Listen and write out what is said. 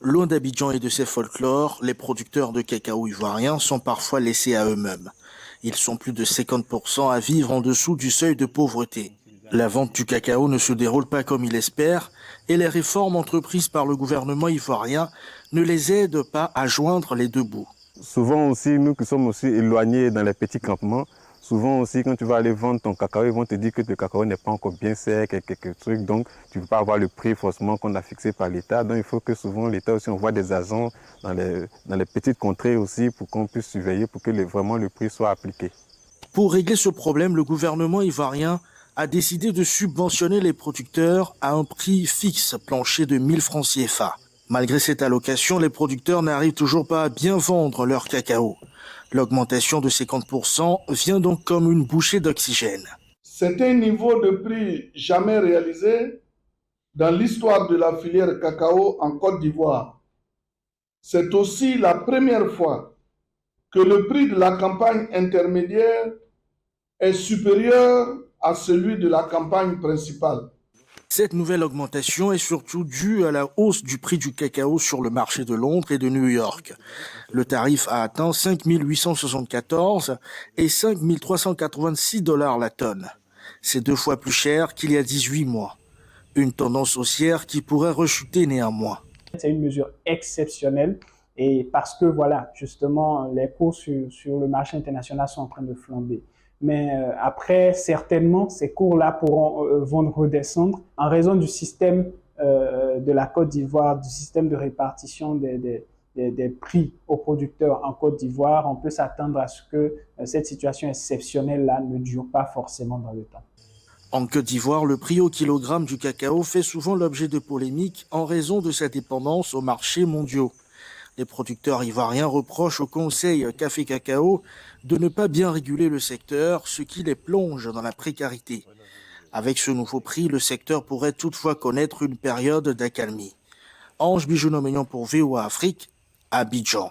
Loin d'Abidjan et de ses folklores, les producteurs de cacao ivoiriens sont parfois laissés à eux-mêmes. Ils sont plus de 50% à vivre en dessous du seuil de pauvreté. La vente du cacao ne se déroule pas comme il espère et les réformes entreprises par le gouvernement ivoirien ne les aident pas à joindre les deux bouts. Souvent aussi, nous qui sommes aussi éloignés dans les petits campements, souvent aussi quand tu vas aller vendre ton cacao, ils vont te dire que le cacao n'est pas encore bien sec et quelques trucs, donc tu ne peux pas avoir le prix forcément qu'on a fixé par l'État. Donc il faut que souvent l'État aussi envoie des agents dans les petites contrées aussi pour qu'on puisse surveiller pour que vraiment le prix soit appliqué. Pour régler ce problème, le gouvernement ivoirien a décidé de subventionner les producteurs à un prix fixe plancher de 1000 francs CFA. Malgré cette allocation, les producteurs n'arrivent toujours pas à bien vendre leur cacao. L'augmentation de 50% vient donc comme une bouchée d'oxygène. C'est un niveau de prix jamais réalisé dans l'histoire de la filière cacao en Côte d'Ivoire. C'est aussi la première fois que le prix de la campagne intermédiaire est supérieur à celui de la campagne principale. Cette nouvelle augmentation est surtout due à la hausse du prix du cacao sur le marché de Londres et de New York. Le tarif a atteint 5 874 et 5 386 $ la tonne. C'est 2 fois plus cher qu'il y a 18 mois. Une tendance haussière qui pourrait rechuter néanmoins. C'est une mesure exceptionnelle et parce que voilà, justement, les cours sur le marché international sont en train de flamber. Mais après, certainement, ces cours-là vont redescendre en raison du système de la Côte d'Ivoire, du système de répartition des prix aux producteurs en Côte d'Ivoire. On peut s'attendre à ce que cette situation exceptionnelle-là ne dure pas forcément dans le temps. En Côte d'Ivoire, le prix au kilogramme du cacao fait souvent l'objet de polémiques en raison de sa dépendance aux marchés mondiaux. Les producteurs ivoiriens reprochent au Conseil Café Cacao de ne pas bien réguler le secteur, ce qui les plonge dans la précarité. Avec ce nouveau prix, le secteur pourrait toutefois connaître une période d'accalmie. Ange Bijounomignon pour VOA Afrique, Abidjan.